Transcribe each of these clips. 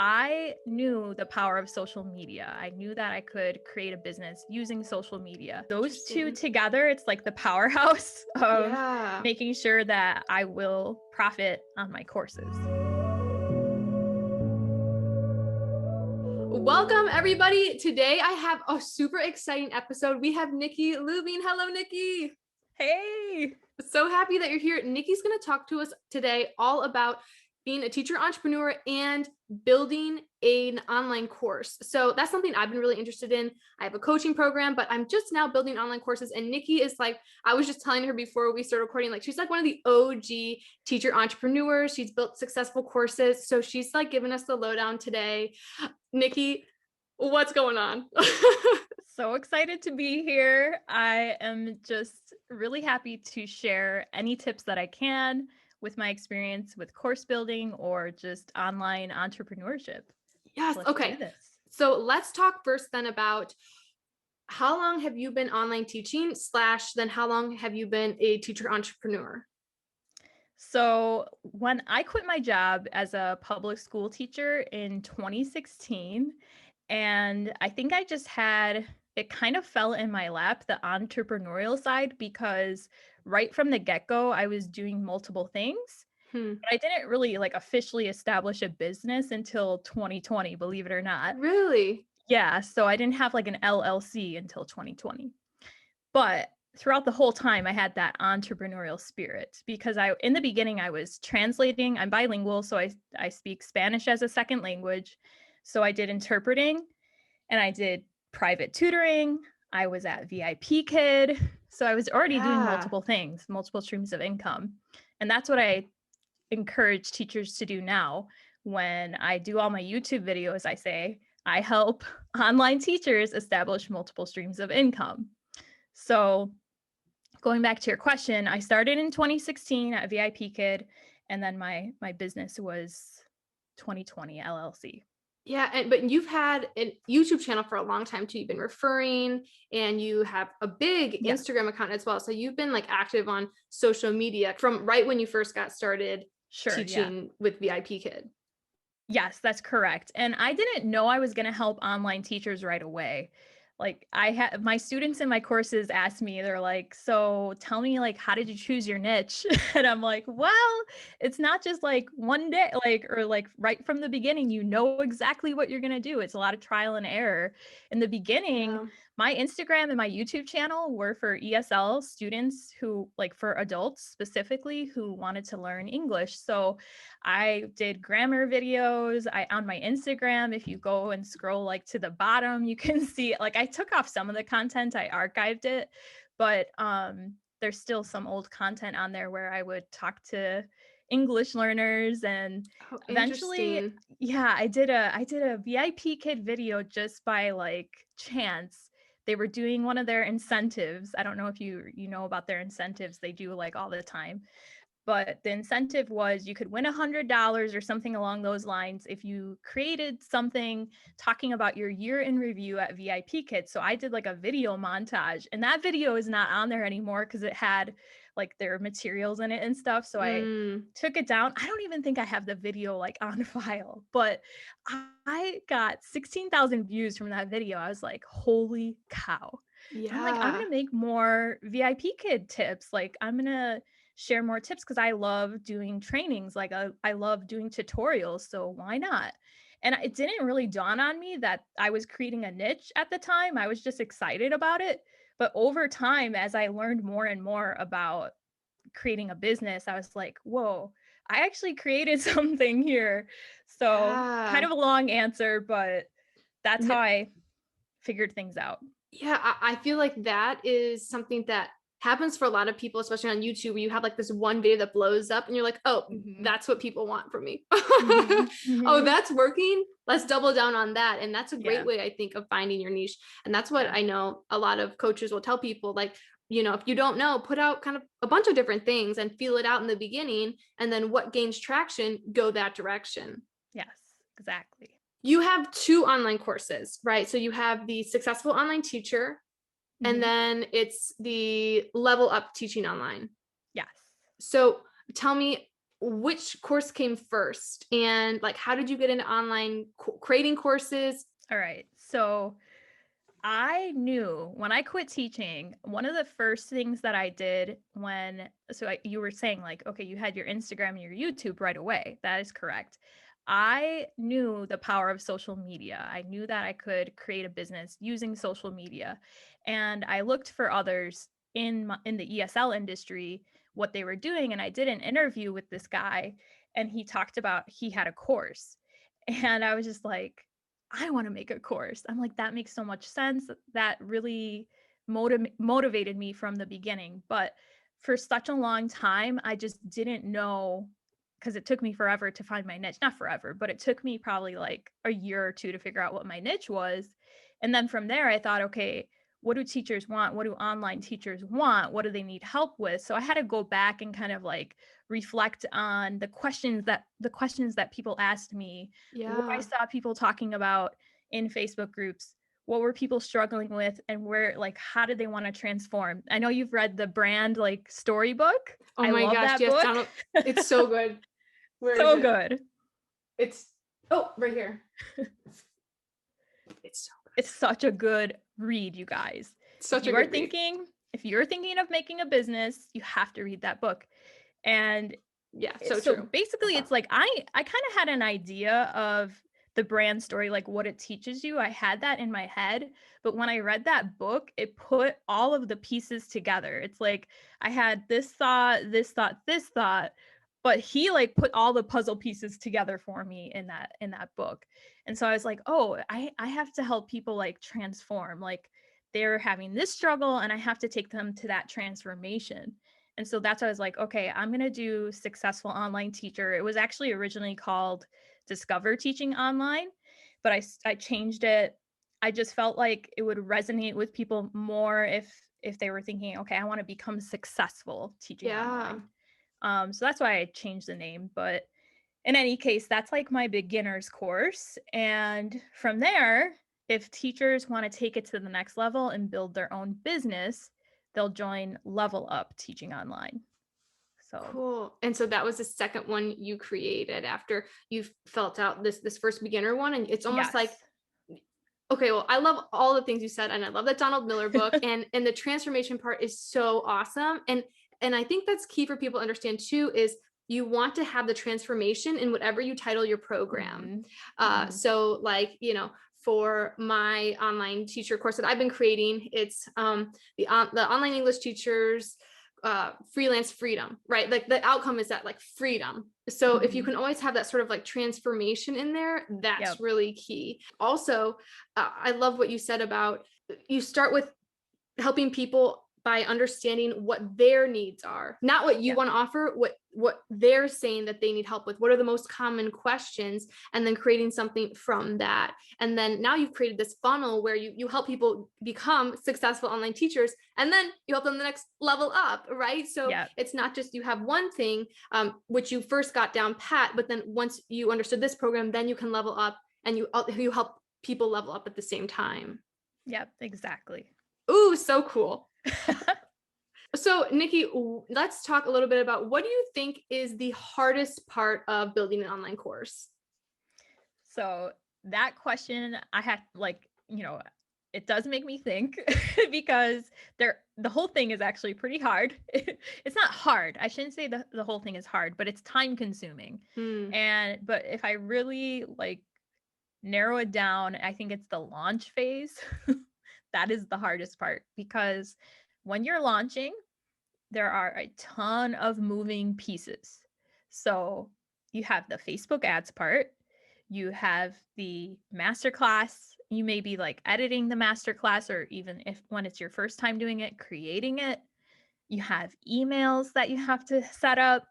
I knew the power of social media. I knew that I could create a business using social media. Those two Interesting. together, it's like the powerhouse of Yeah. making sure that I will profit on my courses. Welcome, everybody. Today, I have a super exciting episode. We have Nikki Lubing. Hello, Nikki. Hey! So happy that you're here. Nikki's going to talk to us today all about being a teacher entrepreneur and building an online course. So that's something I've been really interested in. I have a coaching program, but I'm just now building online courses. And Nikki is like, I was just telling her before we started recording, like she's like one of the OG teacher entrepreneurs. She's built successful courses. So she's like giving us the lowdown today. Nikki, what's going on? So excited to be here. I am just really happy to share any tips that I can with my experience with course building or just online entrepreneurship. Yes. Let's do Okay. this. So let's talk first then about how long have you been online teaching / then how long have you been a teacher entrepreneur? So when I quit my job as a public school teacher in 2016, and I think I just had it kind of fell in my lap, the entrepreneurial side, because right from the get-go, I was doing multiple things. Hmm. But I didn't really like officially establish a business until 2020, believe it or not. Really? Yeah, so I didn't have like an LLC until 2020. But throughout the whole time, I had that entrepreneurial spirit because in the beginning, I was translating. I'm bilingual, so I speak Spanish as a second language. So I did interpreting and I did private tutoring. I was at VIP Kid. So I was already doing Yeah. multiple things, multiple streams of income. And that's what I encourage teachers to do now. When I do all my YouTube videos, I say, I help online teachers establish multiple streams of income. So going back to your question, I started in 2016 at VIP Kid, and then my business was 2020 LLC. Yeah, but you've had a YouTube channel for a long time too. You've been referring and you have a big Yes, Instagram account as well. So you've been like active on social media from right when you first got started sure, yeah. teaching with VIP Kid. Yes, that's correct. And I didn't know I was going to help online teachers right away. Like I had my students in my courses ask me, they're like, so tell me like, how did you choose your niche? And I'm like, well, it's not just like one day, like, or like right from the beginning, you know exactly what you're going to do. It's a lot of trial and error. In the beginning, Yeah. my Instagram and my YouTube channel were for ESL students who like for adults specifically who wanted to learn English. So I did grammar videos. On my Instagram, if you go and scroll like to the bottom, you can see like I took off some of the content, I archived it, but there's still some old content on there where I would talk to English learners and Oh, eventually interesting. yeah, I did a VIP Kid video just by like chance. They were doing one of their incentives. I don't know if you know about their incentives they do like all the time, but the incentive was you could win $100 or something along those lines if you created something talking about your year in review at VIP Kids. So I did like a video montage, and that video is not on there anymore because it had like their materials in it and stuff. So I Mm, took it down. I don't even think I have the video like on file, but I got 16,000 views from that video. I was like, holy cow. And I'm like, I'm yeah. going to make more VIP Kid tips. Like, I'm going to share more tips because I love doing trainings. Like, I love doing tutorials. So why not? And it didn't really dawn on me that I was creating a niche at the time. I was just excited about it. But over time, as I learned more and more about creating a business, I was like, whoa, I actually created something here. So kind Yeah. of a long answer, but that's how N- I figured things out. Yeah, I feel like that is something that happens for a lot of people, especially on YouTube, where you have like this one video that blows up and you're like, oh, Mhm. that's what people want from me. Mhm. Oh, Mhm. that's working. Let's double down on that. And that's a great Yeah. way, I think, of finding your niche. And that's what Yeah. I know a lot of coaches will tell people like, if you don't know, put out kind of a bunch of different things and feel it out in the beginning. And then what gains traction, go that direction. Yes, exactly. You have two online courses, right? So you have the Successful Online Teacher, and Mhm. then it's the Level Up Teaching Online. Yes. So tell me, which course came first, and like, how did you get into online creating courses? All right. So I knew when I quit teaching, one of the first things that I did you were saying like, okay, you had your Instagram and your YouTube right away. That is correct. I knew the power of social media. I knew that I could create a business using social media. And I looked for others in the ESL industry, what they were doing. And I did an interview with this guy, and he talked about he had a course. And I was just like, I want to make a course. I'm like, that makes so much sense. That really motivated me from the beginning. But for such a long time, I just didn't know, because it took me forever to find my niche. Not forever, but it took me probably like a year or two to figure out what my niche was. And then from there, I thought, okay, what do teachers want? What do online teachers want? What do they need help with? So I had to go back and kind of like reflect on the questions that people asked me, what I Yeah. saw people talking about in Facebook groups, what were people struggling with, and where, like, how did they want to transform? I know you've read the brand like storybook. Oh I my love gosh, that yes, book. download. It's so good. Where is So it? good. It's right here. It's so good. It's such a good read, you guys. Such a good read. If you're thinking of making a business, you have to read that book. And Yeah, so so true. basically it's like I kind of had an idea of the brand story, like what it teaches you. I had that in my head, but when I read that book, it put all of the pieces together. It's like I had this thought, this thought, this thought, but he like put all the puzzle pieces together for me in that book. And so I was like, oh, I have to help people like transform. Like they're having this struggle and I have to take them to that transformation. And so that's why I was like, okay, I'm going to do Successful Online Teacher. It was actually originally called Discover Teaching Online, but I changed it. I just felt like it would resonate with people more if they were thinking, okay, I want to become successful teaching Yeah. online. So that's why I changed the name. But in any case, that's like my beginner's course. And from there, if teachers want to take it to the next level and build their own business, they'll join Level Up Teaching Online. So Cool. And so that was the second one you created after you felt out this first beginner one. And it's almost like, yes. okay, well, I love all the things you said, and I love that Donald Miller book, and the transformation part is so awesome. And I think that's key for people to understand too, is you want to have the transformation in whatever you title your program. Mm-hmm. So like, for my online teacher course that I've been creating, it's the online English teachers freelance freedom, right? Like the outcome is that like freedom. So if you Mm-hmm. can always have that sort of like transformation in there, that's really key. Also, I love what you said about you start with helping people by understanding what their needs are, not what you want to offer, what they're saying that they need help with. What are the most common questions, and then creating something from that. And then now you've created this funnel where you help people become successful online teachers, and then you help them the next level up, right? So it's not just you have one thing which you first got down pat, but then once you understood this program, then you can level up, and you help people level up at the same time. Yep, exactly. Ooh, so cool. So Nikki, let's talk a little bit about, what do you think is the hardest part of building an online course? So that question, I had it does make me think because the whole thing is actually pretty hard. It's not hard. I shouldn't say the whole thing is hard, but it's time consuming. But if I really like narrow it down, I think it's the launch phase. That is the hardest part, because when you're launching, there are a ton of moving pieces. So you have the Facebook ads part, you have the masterclass. You may be like editing the masterclass, or even if when it's your first time doing it, creating it. You have emails that you have to set up.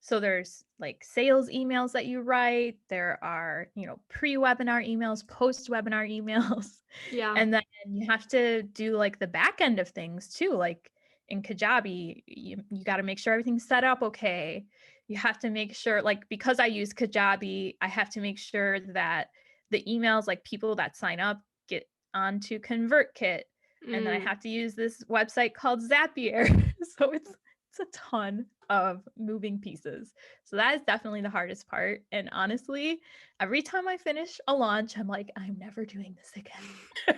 So there's like sales emails that you write. There are, pre-webinar emails, post-webinar emails. Yeah. And then you have to do like the back end of things too. Like in Kajabi, you got to make sure everything's set up okay. You have to make sure, like, because I use Kajabi, I have to make sure that the emails, like people that sign up, get onto ConvertKit. And then I have to use this website called Zapier. So It's a ton of moving pieces. So that is definitely the hardest part. And honestly, every time I finish a launch, I'm like, I'm never doing this again.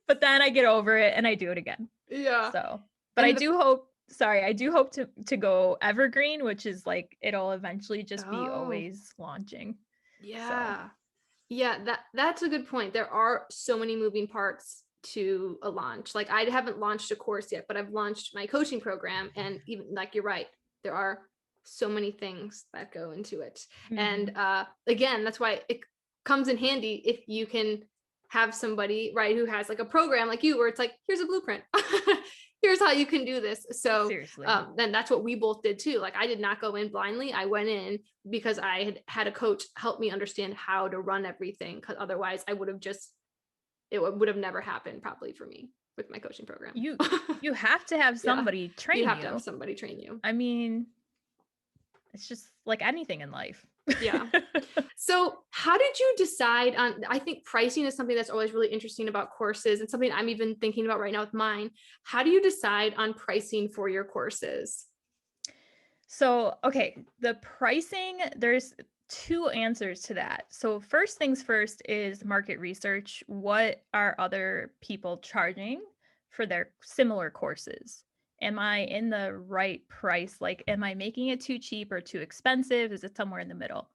But then I get over it and I do it again. Yeah. So, but And I do hope to go evergreen, which is like it'll eventually just be oh, always launching. So, yeah. Yeah, that's a good point. There are so many moving parts to a launch. Like I haven't launched a course yet, but I've launched my coaching program, and even like you're right, there are so many things that go into it. And again, that's why it comes in handy if you can have somebody, right, who has like a program like you where it's like, here's a blueprint. Here's how you can do this. So seriously. then that's what we both did too. Like I did not go in blindly. I went in because I had a coach help me understand how to run everything. Because otherwise I would have would have never happened probably for me with my coaching program. You have to have Yeah, somebody train you have to have somebody train you. I mean, it's just like anything in life. Yeah. So how did you decide on, I think pricing is something that's always really interesting about courses and something I'm even thinking about right now with mine. How do you decide on pricing for your courses? So, okay, the pricing, there's two answers to that. So, first things first is market research. What are other people charging for their similar courses? Am I in the right price? Like, am I making it too cheap or too expensive? Is it somewhere in the middle?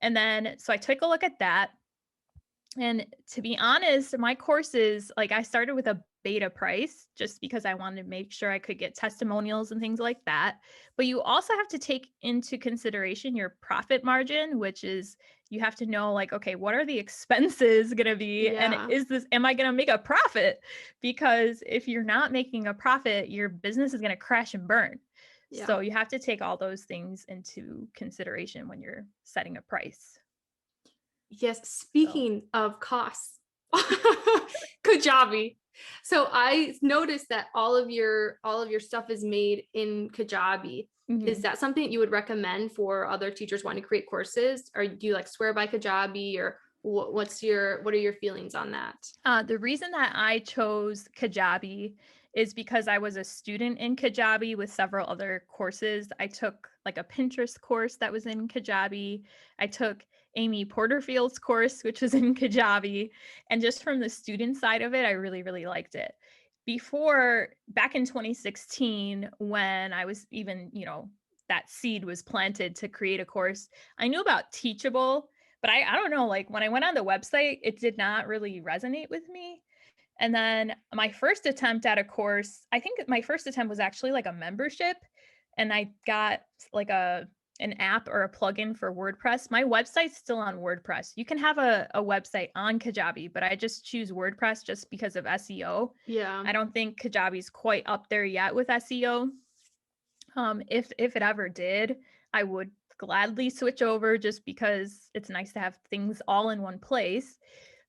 And then, so I took a look at that. And to be honest, my courses, like I started with a beta price just because I wanted to make sure I could get testimonials and things like that. But you also have to take into consideration your profit margin, which is you have to know like, okay, what are the expenses going to be? And Yeah. am I going to make a profit? Because if you're not making a profit, your business is going to crash and burn. Yeah. So you have to take all those things into consideration when you're setting a price. Yes, So. speaking of costs, Kajabi. So I noticed that all of your stuff is made in Kajabi. Is Mhm. that something you would recommend for other teachers wanting to create courses? Or do you like swear by Kajabi, or what are your feelings on that? The reason that I chose Kajabi is because I was a student in Kajabi with several other courses. I took like a Pinterest course that was in Kajabi. I took Amy Porterfield's course, which was in Kajabi. And just from the student side of it, I really, really liked it. Back in 2016, when I was even, that seed was planted to create a course, I knew about Teachable, but I don't know, like when I went on the website, it did not really resonate with me. And then my first attempt at a course, I think my first attempt was actually like a membership, and I got like an app or a plugin for WordPress. My website's still on WordPress. You can have a website on Kajabi, but I just choose WordPress just because of SEO. Yeah. I don't think Kajabi's quite up there yet with SEO. If it ever did, I would gladly switch over just because it's nice to have things all in one place.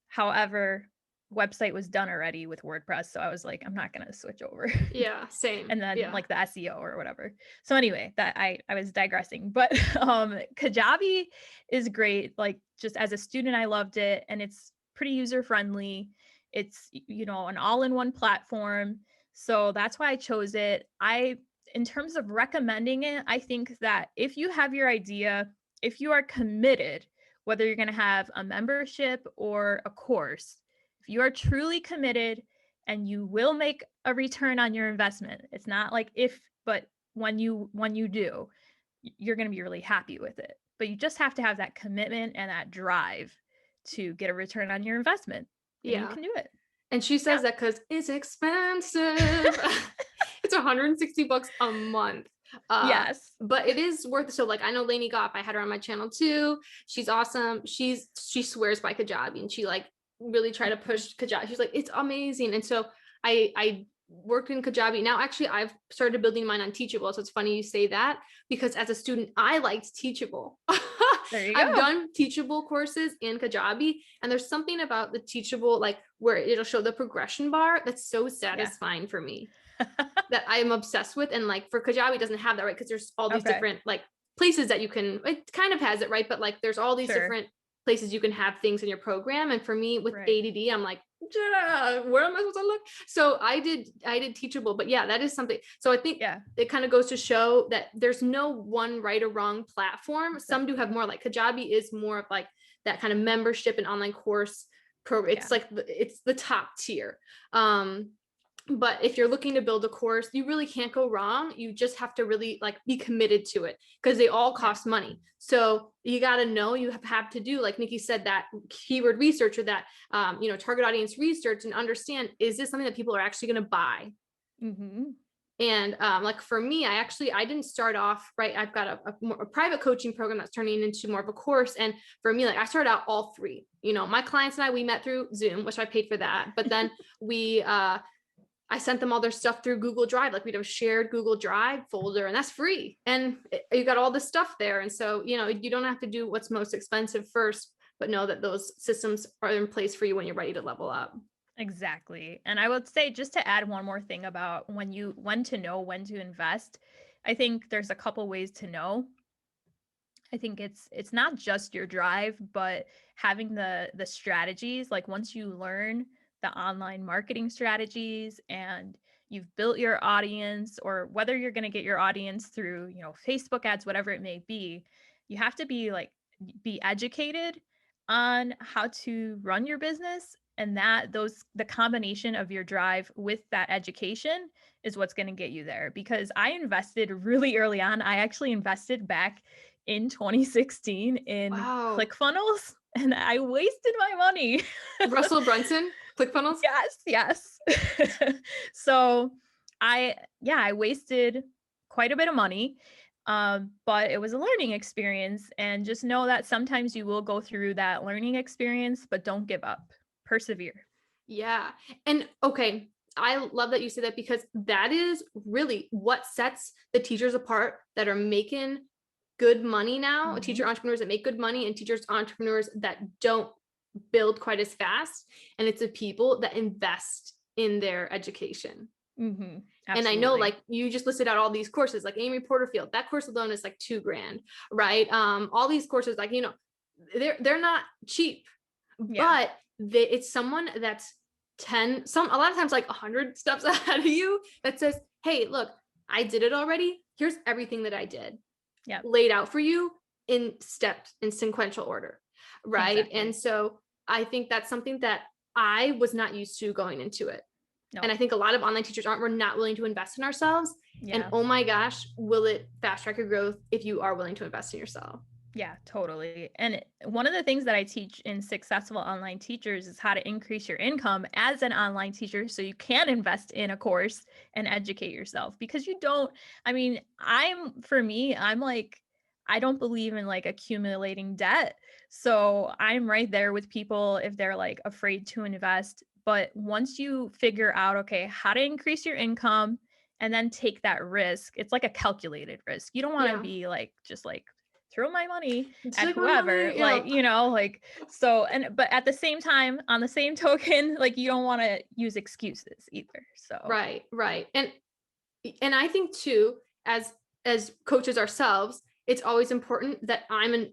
However, website was done already with WordPress, so I was like, I'm not gonna switch over. Yeah, same. And then Yeah. like the SEO or whatever. So anyway, that I was digressing, but Kajabi is great. Like just as a student, I loved it, and it's pretty user friendly. It's an all-in-one platform, so that's why I chose it. In terms of recommending it, I think that if you have your idea, if you are committed, whether you're going to have a membership or a course, if you are truly committed and you will make a return on your investment, it's not like if, but when you do, you're going to be really happy with it. But you just have to have that commitment and that drive to get a return on your investment, and you Yeah. can do it. And she says that because it's expensive. It's $160 a month. Yes. But it is worth it. So like I know Lainey Goff, I had her on my channel too. She's awesome. She swears by Kajabi, and she like really tried to push Kajabi. She's like, it's amazing. And so I worked in Kajabi. Now actually I've started building mine on Teachable. So it's funny you say that, because as a student, I liked Teachable. There you I've go. done Teachable courses in Kajabi, and there's something about the Teachable, like where it'll show the progression bar, that's so satisfying for me, that I'm obsessed with. And like for Kajabi, it doesn't have that, right? Because there's all these Okay. different like places that you can, it kind of has it, right? But like there's all these Sure. different places you can have things in your program. And for me with Right. ADD, I'm like, where am I supposed to look? So I did Teachable, but yeah, that is something. So I think Yeah. it kind of goes to show that there's no one right or wrong platform. Some do have Exactly. more, like Kajabi is more of like that kind of membership and online course program. Yeah. It's like it's the top tier. But if you're looking to build a course, you really can't go wrong. You just have to really like be committed to it because they all Yeah. cost money. So you got to know, you have to do, like Nikki said, that keyword research or that, target audience research, and understand, is this something that people are actually going to buy? Mm-hmm. And like for me, I didn't start off right. I've got a private coaching program that's turning into more of a course. And for me, like I started out all three. My clients and I, we met through Zoom, which I paid for that. But then I sent them all their stuff through Google Drive. Like we'd have a shared Google Drive folder, and that's free. And you got all this stuff there. And so, you don't have to do what's most expensive first, but know that those systems are in place for you when you're ready to level up. Exactly. And I would say, just to add one more thing about when to know when to invest, I think there's a couple ways to know. I think it's not just your drive, but having the strategies. Like once you learn the online marketing strategies and you've built your audience, or whether you're going to get your audience through, Facebook ads, whatever it may be, you have to be educated on how to run your business. And the combination of your drive with that education is what's going to get you there. Because I invested really early on. I actually invested back in 2016 in Wow. ClickFunnels, and I wasted my money. Russell Brunson, ClickFunnels. Yes. So I wasted quite a bit of money. But it was a learning experience, and just know that sometimes you will go through that learning experience, but don't give up. Persevere. Yeah. And okay, I love that you say that, because that is really what sets the teachers apart that are making good money now, Mhm. teacher entrepreneurs that make good money and teachers entrepreneurs that don't build quite as fast. And it's the people that invest in their education. Mhm. And I know, Absolutely. like you just listed out all these courses, like Amy Porterfield, that course alone is like $2,000, right? All these courses, like, they're not cheap, Yeah. but it's someone that's a lot of times like 100 steps ahead of you that says, hey, look, I did it already. Here's everything that I did Yep. laid out for you in steps, in sequential order. Right. And Exactly. so I think that's something that I was not used to going into it. And No. I think a lot of online teachers we're not willing to invest in ourselves. And Yeah. oh my gosh, will it fast track your growth if you are willing to invest in yourself? Yeah, totally. And one of the things that I teach in Successful Online Teachers is how to increase your income as an online teacher so you can invest in a course and educate yourself. Because for me, I'm like, I don't believe in like accumulating debt. So I'm right there with people if they're like afraid to invest. But once you figure out, okay, how to increase your income and then take that risk, it's like a calculated risk. You don't want to Yeah. be like, just like, throw my money at Take my whoever, money. Yeah. like, so, but at the same time, on the same token, like, you don't want to use excuses either. So Right. Right. And I think too, as coaches ourselves, it's always important that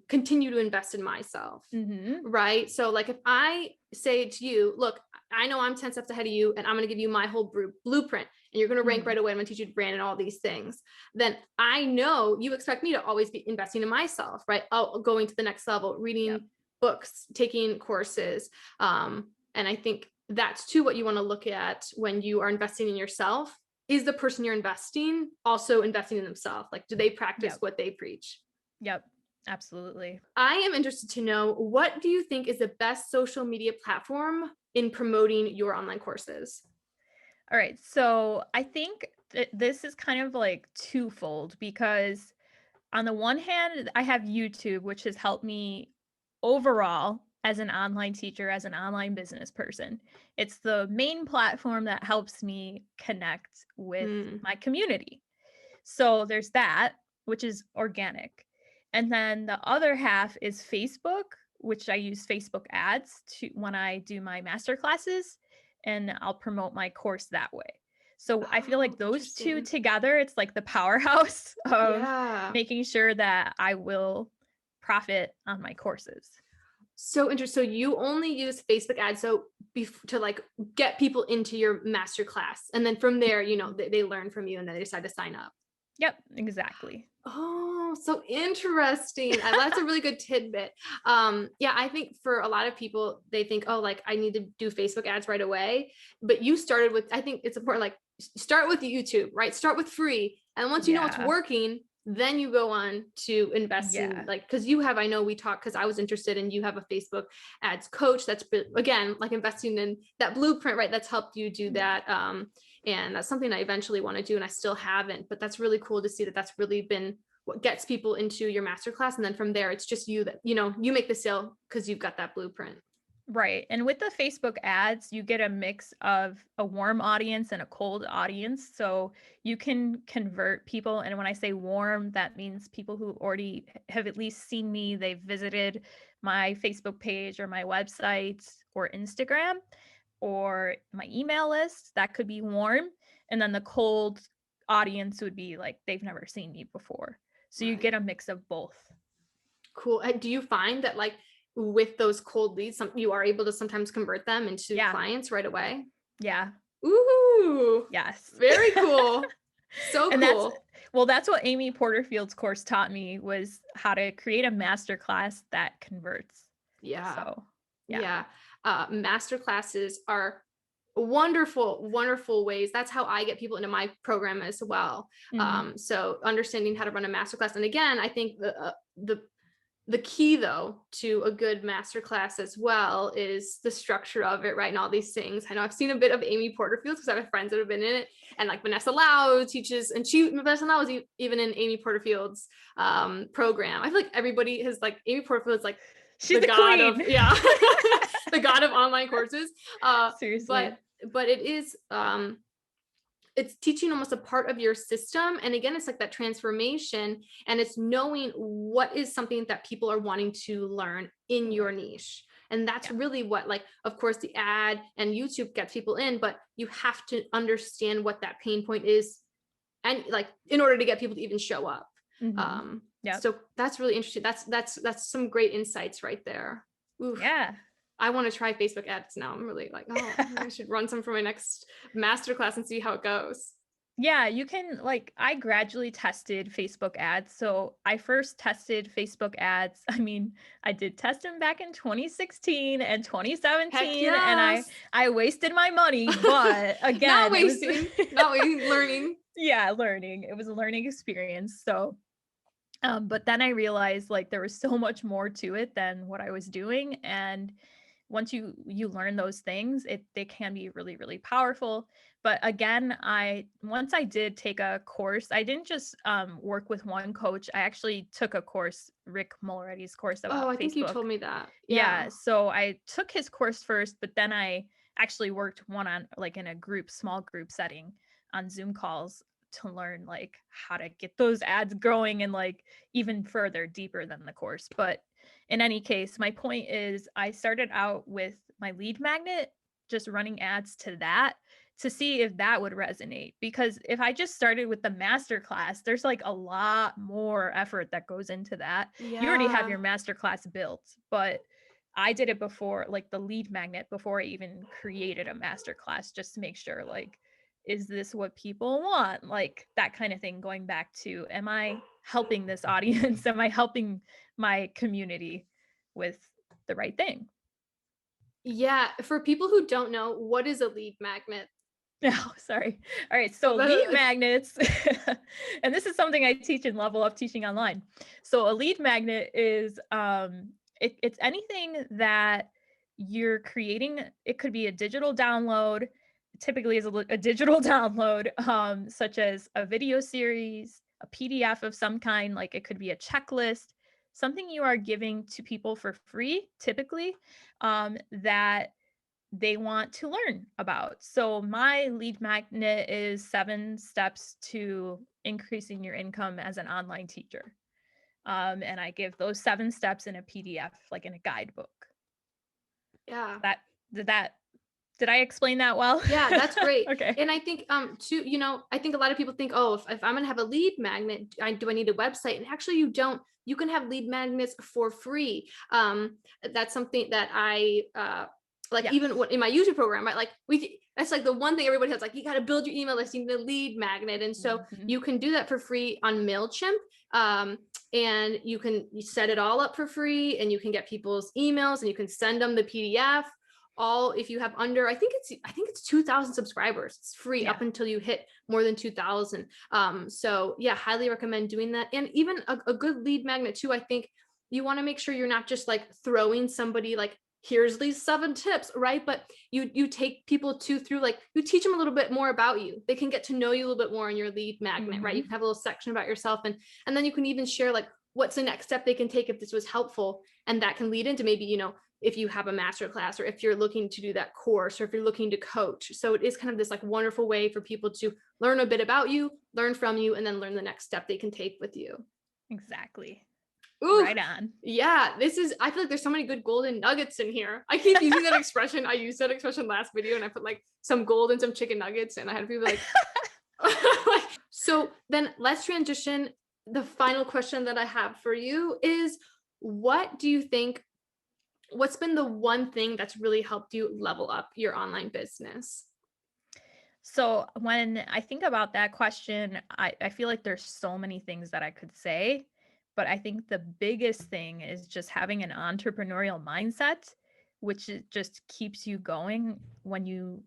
continue to invest in myself. mhm. Right. So like if I say to you, look, I know I'm 10 steps ahead of you and I'm going to give you my whole blueprint and you're going to rank Mhm. right away. I'm going to teach you to brand and all these things. Then I know you expect me to always be investing in myself, right? Going to the next level, Yep. reading books, taking courses. And I think that's too what you want to look at when you are investing in yourself. Is the person you're investing also investing in themselves? Like, do they practice Yep. what they preach? Yep. Absolutely. I am interested to know, what do you think is the best social media platform in promoting your online courses? All right. So I think this is kind of like twofold, because on the one hand, I have YouTube, which has helped me overall as an online teacher, as an online business person. It's the main platform that helps me connect with Mm, my community. So there's that, which is organic. And then the other half is Facebook, which I use Facebook ads to when I do my master classes, and I'll promote my course that way. So I feel like oh, those two interesting. together, it's like the powerhouse of Yeah. making sure that I will profit on my courses. So interesting. So you only use Facebook ads to like get people into your master class. And then from there, they learn from you and then they decide to sign up. Yep, exactly. Oh, so interesting. That's a really good tidbit. Yeah, I think for a lot of people, they think, oh, like I need to do Facebook ads right away. But you started with, I think it's important, like start with YouTube, right? Start with free. And once you know it's Yeah. working, then you go on to invest in Yeah. like, because I know we talked because I was interested and you have a Facebook ads coach that's again, like investing in that blueprint, right? That's helped you do that. And that's something I eventually want to do and I still haven't, but that's really cool to see that that's really been what gets people into your masterclass. And then from there, it's just you that, you make the sale because you've got that blueprint. Right. And with the Facebook ads, you get a mix of a warm audience and a cold audience. So you can convert people. And when I say warm, that means people who already have at least seen me. They've visited my Facebook page or my website or Instagram or my email list. That could be warm. And then the cold audience would be like they've never seen me before. So you get a mix of both. Cool. Do you find that like with those cold leads, you are able to sometimes convert them into clients right away? Yeah. Ooh. Yes. Very cool. So and cool. That's what Amy Porterfield's course taught me, was how to create a masterclass that converts. Yeah. So yeah. Master classes are wonderful ways. That's how I get people into my program as well. So understanding how to run a masterclass. And again, I think the key though to a good masterclass as well is the structure of it, right? And all these things. I know I've seen a bit of Amy Porterfield because I have friends that have been in it, and like Vanessa Lau teaches, and Vanessa Lau is even in Amy Porterfield's program. I feel like everybody has like Amy Porterfield is like she's the god queen. The god of online courses. Seriously. But it is it's teaching almost a part of your system. And again, it's like that transformation, and it's knowing what is something that people are wanting to learn in your niche. And that's really what, like, of course, the ad and YouTube gets people in, but you have to understand what that pain point is. And like, in order to get people to even show up. So that's really interesting. That's some great insights right there. Oof. Yeah. I want to try Facebook ads now. I'm really like, oh, I should run some for my next masterclass and see how it goes. Yeah, you can, like, I gradually tested Facebook ads. So I first tested Facebook ads. I mean, I did test them back in 2016 and 2017, yes. And I wasted my money, but again, not wasting, learning. Yeah, learning. It was a learning experience. So but then I realized like there was so much more to it than what I was doing. And once you learn those things, they can be really, really powerful. But again, once I did take a course, I didn't just work with one coach. I actually took a course, Rick Mulready's course about Facebook. I think you told me that. Yeah. So I took his course first, but then I actually worked like in a small group setting on Zoom calls to learn like how to get those ads growing and like even further deeper than the course. But in any case, my point is I started out with my lead magnet, just running ads to that to see if that would resonate. Because if I just started with the masterclass, there's like a lot more effort that goes into that. Yeah. You already have your masterclass built, but I did it before, like the lead magnet, before I even created a masterclass, just to make sure, like, is this what people want? Like that kind of thing, going back to, am I helping this audience? Am I helping my community with the right thing? Yeah. For people who don't know, what is a lead magnet? Oh, sorry. All right. So lead magnets, and this is something I teach in Level Up Teaching Online. So a lead magnet is, it's anything that you're creating. It could be a digital download. Typically is a digital download, such as a video series, a PDF of some kind, like it could be a checklist, something you are giving to people for free, typically, that they want to learn about. So my lead magnet is 7 steps to increasing your income as an online teacher. And I give those 7 steps in a PDF, like in a guidebook. Yeah. Did that Did I explain that well? Yeah, that's great. Okay. And I think too, I think a lot of people think, oh, if I'm gonna have a lead magnet, do I need a website? And actually you don't. You can have lead magnets for free. That's something that I like, Yeah. even in my YouTube program, right? Like that's like the one thing everybody has, like, you got to build your email list, you need a lead magnet. And so Mhm. you can do that for free on MailChimp. And you set it all up for free, and you can get people's emails, and you can send them the PDF. All, if you have under, I think it's 2,000 subscribers, it's free Yeah. up until you hit more than 2,000. So yeah, highly recommend doing that. And even a good lead magnet too, I think you want to make sure you're not just like throwing somebody like, here's these 7 tips, right? But you take people through, like, you teach them a little bit more about you. They can get to know you a little bit more in your lead magnet, right? You can have a little section about yourself, and then you can even share like what's the next step they can take if this was helpful. And that can lead into maybe, if you have a master class, or if you're looking to do that course, or if you're looking to coach. So it is kind of this like wonderful way for people to learn a bit about you, learn from you, and then learn the next step they can take with you. Exactly. Ooh, Right on. yeah, I feel like there's so many good golden nuggets in here. I keep using that expression. I used that expression last video, and I put like some gold and some chicken nuggets, and I had people like, so then let's transition. The final question that I have for you is, what do you think, what's been the one thing that's really helped you level up your online business? So when I think about that question, I feel like there's so many things that I could say, but I think the biggest thing is just having an entrepreneurial mindset, which just keeps you going when you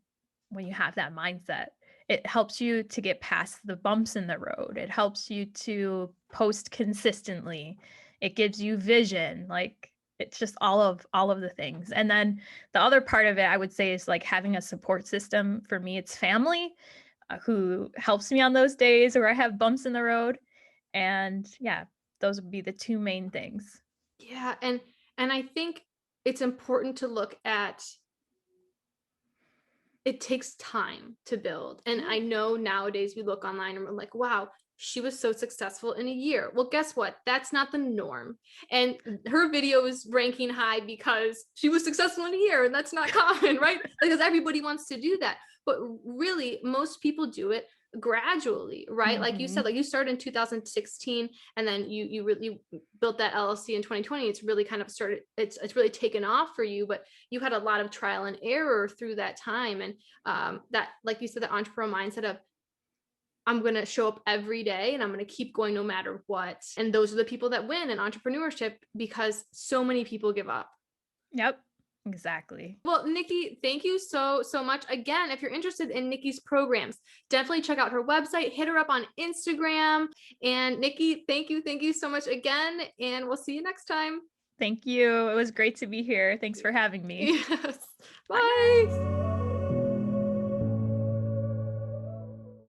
have that mindset. It helps you to get past the bumps in the road. It helps you to post consistently. It gives you vision. Like, it's just all of the things. And then the other part of it, I would say, is like having a support system. For me, it's family, who helps me on those days where I have bumps in the road. And yeah, those would be the two main things. Yeah, and I think it's important to look at, it takes time to build. And I know nowadays we look online and we're like, wow, she was so successful in a year. Well, guess what? That's not the norm. And her video is ranking high because she was successful in a year, and that's not common, right? Because everybody wants to do that. But really, most people do it gradually, right? Like you said, Mhm. like you started in 2016, and then you really built that LLC in 2020. It's really kind of started, it's really taken off for you, but you had a lot of trial and error through that time. And that, like you said, the entrepreneur mindset of, I'm going to show up every day, and I'm going to keep going no matter what. And those are the people that win in entrepreneurship, because so many people give up. Yep, exactly. Well, Nikki, thank you so much. Again, if you're interested in Nikki's programs, definitely check out her website, hit her up on Instagram. And Nikki, thank you so much again. And we'll see you next time. Thank you. It was great to be here. Thanks for having me. Yes. Bye. Bye.